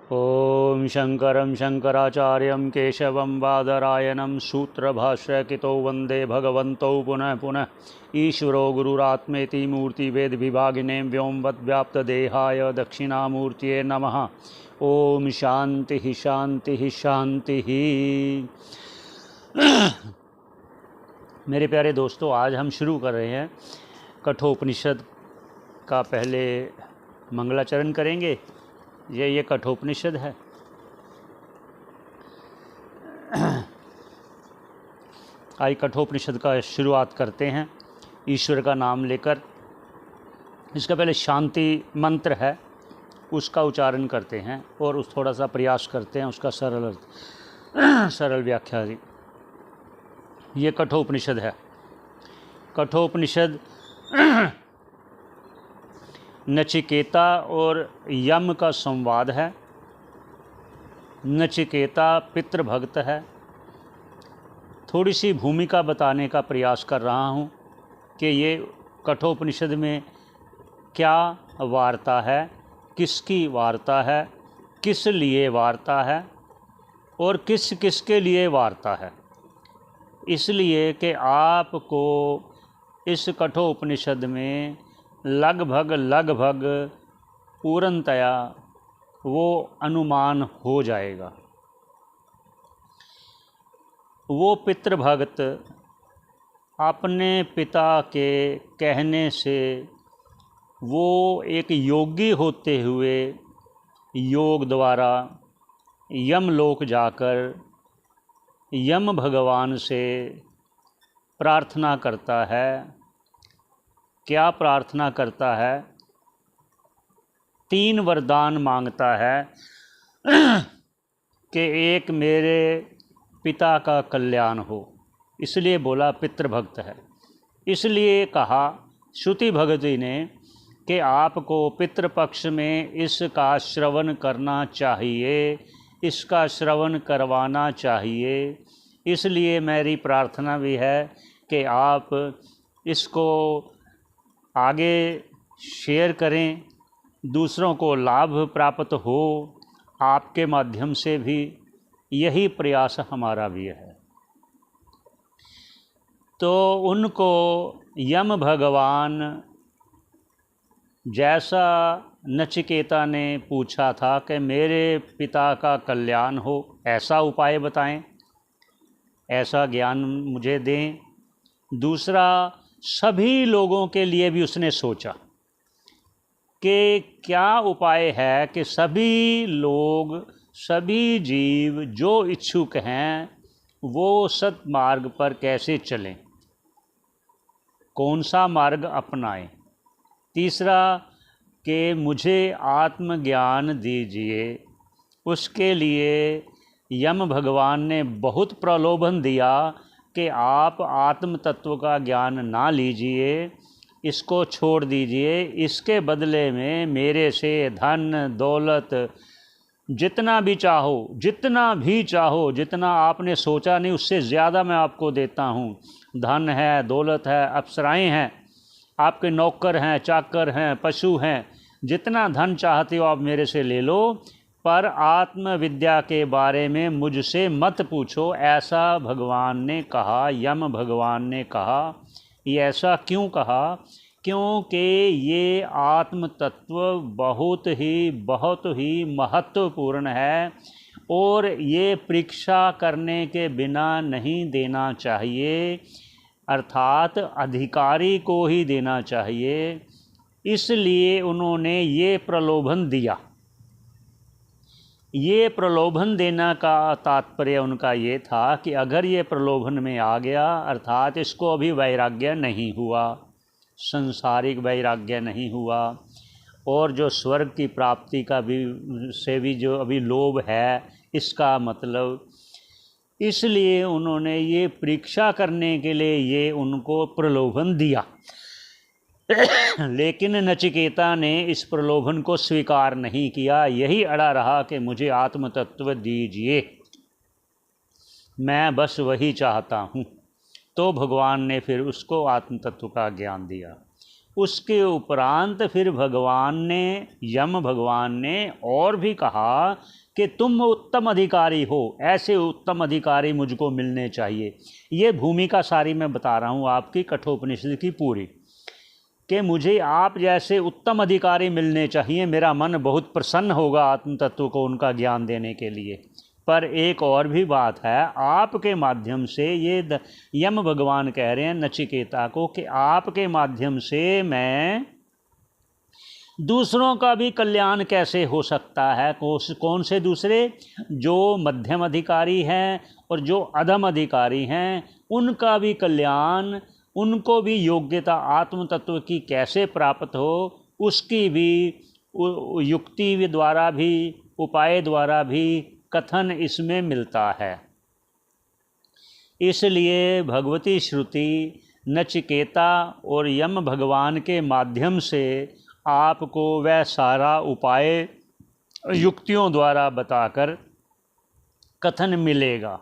ओम शंकरं शंकराचार्यं केशवं बादरायणं सूत्रभाष्यकृतौ वंदे भगवन्तौ पुनः पुनः। ईश्वरो गुरुरात्मेति मूर्तिभेद विभागिने व्योमवद्व्याप्तदेहाय दक्षिणामूर्तये नमः। ओम शांति शांति शांति। मेरे प्यारे दोस्तों, आज हम शुरू कर रहे हैं कठोपनिषद का। पहले मंगलाचरण करेंगे। ये कठोपनिषद है। आज कठोपनिषद का शुरुआत करते हैं ईश्वर का नाम लेकर। इसका पहले शांति मंत्र है, उसका उच्चारण करते हैं और उस थोड़ा सा प्रयास करते हैं उसका सरल व्याख्या। ये कठोपनिषद है। कठोपनिषद नचिकेता और यम का संवाद है। नचिकेता पितृभक्त है। थोड़ी सी भूमिका बताने का प्रयास कर रहा हूँ कि ये कठोपनिषद में क्या वार्ता है, किसकी वार्ता है, किस लिए वार्ता है और किस किस के लिए वार्ता है। इसलिए कि आपको इस कठोपनिषद में लगभग पूर्णतया वो अनुमान हो जाएगा। वो पितृभक्त अपने पिता के कहने से वो एक योगी होते हुए योग द्वारा यमलोक जाकर यम भगवान से प्रार्थना करता है। क्या प्रार्थना करता है? 3 वरदान मांगता है कि एक मेरे पिता का कल्याण हो। इसलिए बोला पितृभक्त है। इसलिए कहा श्रुति भगवती ने कि आपको पितृपक्ष में इसका श्रवण करना चाहिए, इसका श्रवण करवाना चाहिए। इसलिए मेरी प्रार्थना भी है कि आप इसको आगे शेयर करें, दूसरों को लाभ प्राप्त हो आपके माध्यम से भी। यही प्रयास हमारा भी है। तो उनको यम भगवान, जैसा नचिकेता ने पूछा था कि मेरे पिता का कल्याण हो, ऐसा उपाय बताएं, ऐसा ज्ञान मुझे दें। दूसरा, सभी लोगों के लिए भी उसने सोचा कि क्या उपाय है कि सभी लोग, सभी जीव जो इच्छुक हैं वो सत्मार्ग पर कैसे चलें, कौन सा मार्ग अपनाएं। तीसरा, कि मुझे आत्मज्ञान दीजिए। उसके लिए यम भगवान ने बहुत प्रलोभन दिया कि आप आत्म तत्व का ज्ञान ना लीजिए, इसको छोड़ दीजिए। इसके बदले में मेरे से धन दौलत जितना भी चाहो, जितना आपने सोचा नहीं उससे ज़्यादा मैं आपको देता हूँ। धन है, दौलत है, अप्सराएं हैं, आपके नौकर हैं, चाकर हैं, पशु हैं, जितना धन चाहते हो आप मेरे से ले लो, पर आत्मविद्या के बारे में मुझसे मत पूछो। ऐसा भगवान ने कहा, यम भगवान ने कहा। ये ऐसा क्यों कहा? क्योंकि ये आत्म तत्व बहुत ही महत्वपूर्ण है और ये परीक्षा करने के बिना नहीं देना चाहिए, अर्थात अधिकारी को ही देना चाहिए। इसलिए उन्होंने ये प्रलोभन दिया। ये प्रलोभन देना का तात्पर्य उनका ये था कि अगर ये प्रलोभन में आ गया, अर्थात इसको अभी वैराग्य नहीं हुआ, संसारिक वैराग्य नहीं हुआ और जो स्वर्ग की प्राप्ति का भी से भी जो अभी लोभ है, इसका मतलब, इसलिए उन्होंने ये परीक्षा करने के लिए ये उनको प्रलोभन दिया। लेकिन नचिकेता ने इस प्रलोभन को स्वीकार नहीं किया। यही अड़ा रहा कि मुझे आत्म तत्व दीजिए, मैं बस वही चाहता हूँ। तो भगवान ने फिर उसको आत्म तत्व का ज्ञान दिया। उसके उपरांत फिर यम भगवान ने और भी कहा कि तुम उत्तम अधिकारी हो, ऐसे उत्तम अधिकारी मुझको मिलने चाहिए। ये भूमिका सारी मैं बता रहा हूँ आपकी कठोपनिषद की पूरी, कि मुझे आप जैसे उत्तम अधिकारी मिलने चाहिए, मेरा मन बहुत प्रसन्न होगा आत्म तत्व को उनका ज्ञान देने के लिए। पर एक और भी बात है, आपके माध्यम से ये यम भगवान कह रहे हैं नचिकेता को कि आपके माध्यम से मैं दूसरों का भी कल्याण कैसे हो सकता है। कौन से दूसरे? जो मध्यम अधिकारी हैं और जो अधम अधिकारी हैं, उनका भी कल्याण, उनको भी योग्यता आत्म तत्व की कैसे प्राप्त हो, उसकी भी युक्ति द्वारा भी, उपाय द्वारा भी कथन इसमें मिलता है। इसलिए भगवती श्रुति नचिकेता और यम भगवान के माध्यम से आपको वह सारा उपाय युक्तियों द्वारा बताकर कथन मिलेगा।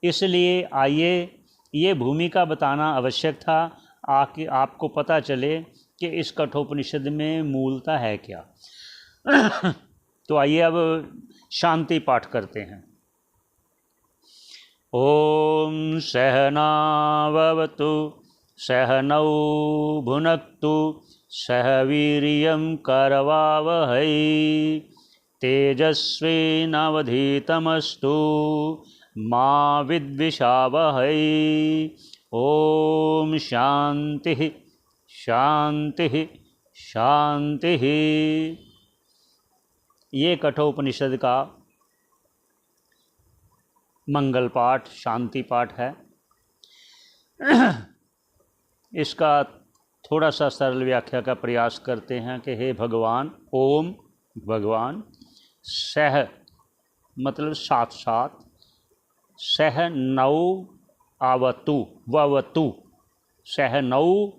इसलिए आइए, ये भूमिका बताना आवश्यक था, आपको पता चले कि इस कठोपनिषद में मूलता है क्या। तो आइए अब शांति पाठ करते हैं। ओम सहनावतु सहनौ भुनक्तु सह वीर्यं करवावहै तेजस्विनावधीतमस्तु मा विद्विषावहै। ओम शांति शांति शांति। ये कठोपनिषद का मंगल पाठ, शांति पाठ है। इसका थोड़ा सा सरल व्याख्या का प्रयास करते हैं कि हे भगवान, ओम भगवान, सह मतलब साथ साथ, सह नौ आवतु ववतु, सह नौ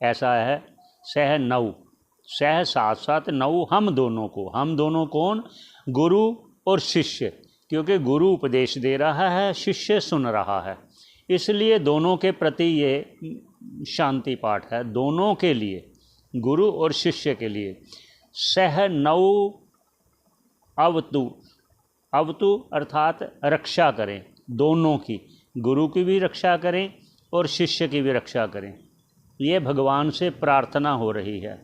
ऐसा है, सह नौ, सह साथ साथ, नौ हम दोनों को। हम दोनों कौन? गुरु और शिष्य, क्योंकि गुरु उपदेश दे रहा है, शिष्य सुन रहा है, इसलिए दोनों के प्रति ये शांति पाठ है, दोनों के लिए, गुरु और शिष्य के लिए। सह नौ अवतु, अवतु अर्थात रक्षा करें, दोनों की, गुरु की भी रक्षा करें और शिष्य की भी रक्षा करें। ये भगवान से प्रार्थना हो रही है।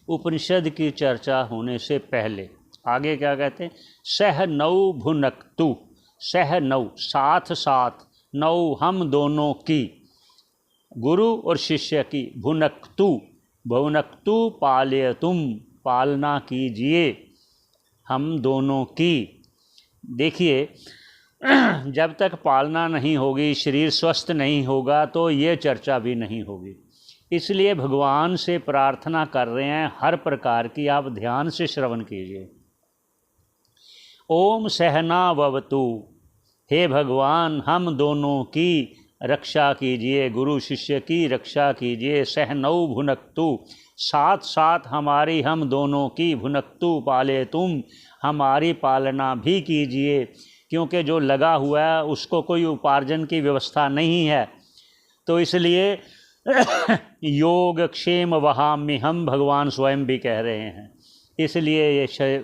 उपनिषद की चर्चा होने से पहले आगे क्या कहते हैं? सह नौ भुनक्तु, सह नौ साथ साथ, नौ हम दोनों की, गुरु और शिष्य की, भुनक्तु भुनक्तु पालयतुम, पालना कीजिए हम दोनों की। देखिए, जब तक पालना नहीं होगी, शरीर स्वस्थ नहीं होगा, तो ये चर्चा भी नहीं होगी। इसलिए भगवान से प्रार्थना कर रहे हैं हर प्रकार की, आप ध्यान से श्रवण कीजिए। ओम सहनावतु, हे भगवान हम दोनों की रक्षा कीजिए, गुरु शिष्य की रक्षा कीजिए। सहनौ भुनक्तु, साथ साथ हमारी हम दोनों की, भुनक्तु पाले तुम, हमारी पालना भी कीजिए, क्योंकि जो लगा हुआ है उसको कोई उपार्जन की व्यवस्था नहीं है। तो इसलिए योग क्षेम वहाम्य, हम भगवान स्वयं भी कह रहे हैं, इसलिए ये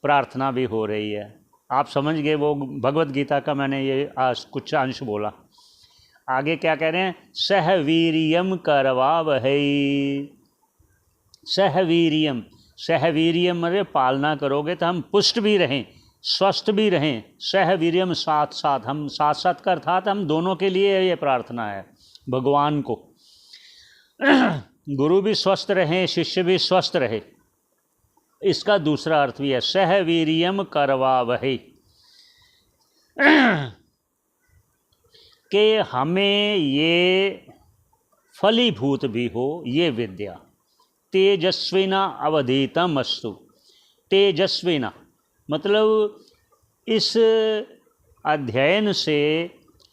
प्रार्थना भी हो रही है। आप समझ गए, वो भगवत गीता का मैंने ये आज कुछ अंश बोला। आगे क्या कह रहे हैं? सह वीर्यम करवावहै, सह वीर्यम, सह वीर्यम मतलब पालना करोगे तो हम पुष्ट भी रहें, स्वस्थ भी रहें। सह वीर्यम साथ साथ, हम साथ साथ का अर्थात हम दोनों के लिए ये प्रार्थना है भगवान को। गुरु भी स्वस्थ रहें, शिष्य भी स्वस्थ रहे। इसका दूसरा अर्थ भी है, सह वीर्यम करवावहै, कि हमें ये फलीभूत भी हो ये विद्या। तेजस्विना अवधीतम अस्तु, तेजस्विना मतलब इस अध्ययन से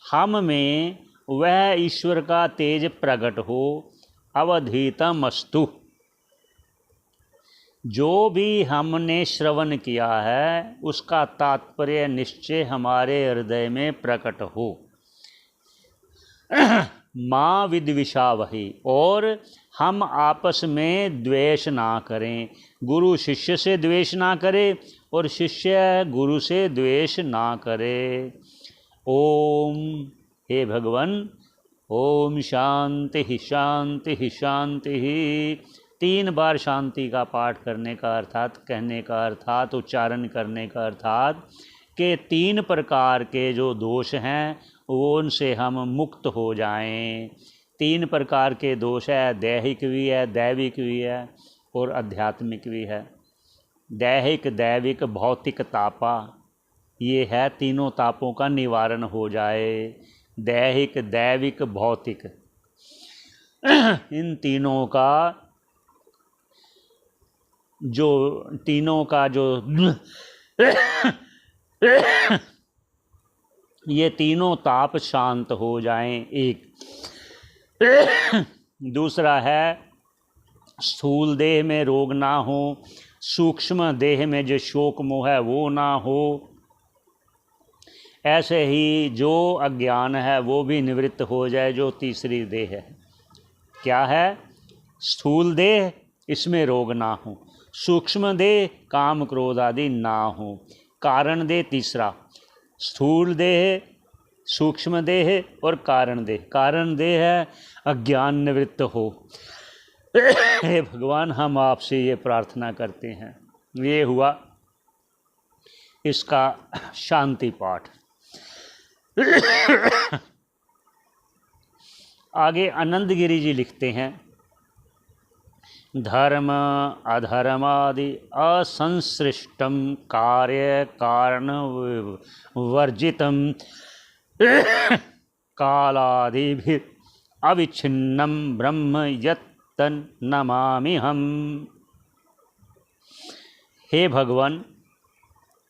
हम में वह ईश्वर का तेज प्रकट हो। अवधीतम अस्तु, जो भी हमने श्रवण किया है उसका तात्पर्य निश्चय हमारे हृदय में प्रकट हो। माँ विद्विषावहि, और हम आपस में द्वेष ना करें। गुरु शिष्य से द्वेष ना करे और शिष्य गुरु से द्वेष ना करे। ओम, हे भगवान, ओम शांति शांति शांति। 3 बार शांति का पाठ करने का अर्थात, कहने का अर्थात, उच्चारण करने का अर्थात कि 3 प्रकार के जो दोष हैं वो उनसे हम मुक्त हो जाएं। 3 प्रकार के दोष है, दैहिक भी है, दैविक भी है और आध्यात्मिक भी है। दैहिक, दैविक, भौतिक, तापा, ये है, तीनों तापों का निवारण हो जाए। दैहिक, दैविक, भौतिक, इन तीनों का जो ये तीनों ताप शांत हो जाएं। एक दूसरा है स्थूल देह में रोग ना हो, सूक्ष्म देह में जो शोक मोह है वो ना हो, ऐसे ही जो अज्ञान है वो भी निवृत्त हो जाए। जो तीसरी देह है, क्या है? स्थूल देह, इसमें रोग ना हो, सूक्ष्म देह काम क्रोध आदि ना हो, कारण देह तीसरा, स्थूल देह, सूक्ष्म देह और कारण देह। कारण देह है अज्ञान निवृत्त हो। हे भगवान, हम आपसे ये प्रार्थना करते हैं। ये हुआ इसका शांति पाठ। आगे आनंद गिरी जी लिखते हैं, धर्म अधर्मादि असंसृष्टम कार्य कारण वर्जितम कालादिभिः अविच्छिन्नम ब्रह्म यत्तन नमामि हम। हे भगवान,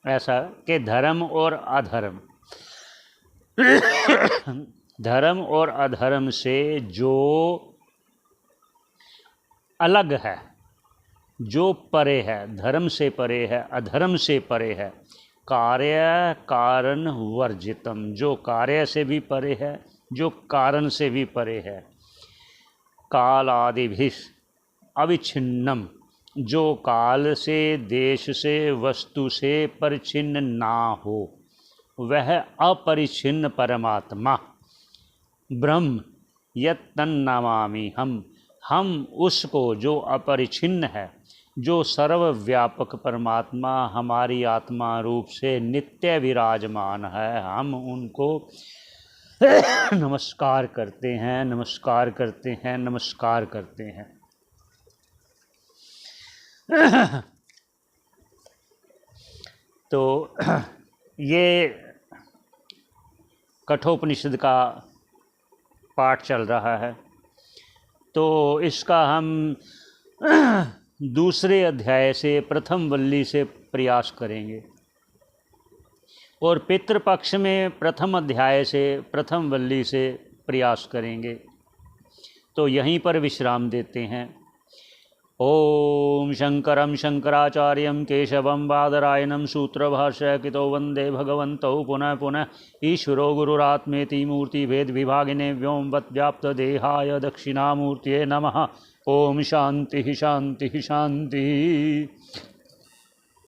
ऐसा कि धर्म और अधर्म, धर्म और अधर्म से जो अलग है, जो परे है, धर्म से परे है, अधर्म से परे है, कार्य कारण वर्जितम, जो कार्य से भी परे है, जो कारण से भी परे है, काल आदि भी अविच्छिन्नम, जो काल से, देश से, वस्तु से परिच्छिन्न ना हो, वह अपरिच्छिन्न परमात्मा ब्रह्म यत्तन्नमामि हम उसको, जो अपरिच्छिन्न है, जो सर्वव्यापक परमात्मा हमारी आत्मा रूप से नित्य विराजमान है, हम उनको नमस्कार करते हैं, नमस्कार करते हैं, नमस्कार करते हैं। तो ये कठोपनिषद का पाठ चल रहा है, तो इसका हम दूसरे अध्याय से, प्रथम वल्ली से प्रयास करेंगे, और पितृपक्ष में प्रथम अध्याय से, प्रथम वल्ली से प्रयास करेंगे। तो यहीं पर विश्राम देते हैं। ओम शंकरं शंकराचार्यं केशवं बादरायणं सूत्रभाष्यकृतो वंदे भगवन्तौ पुनः पुनः। ईश्वरो गुरुरात्मेति मूर्तिभेद विभागिने व्योमवत् व्याप्त देहाय दक्षिणामूर्तये नमः। ओम शांति शांति शांति।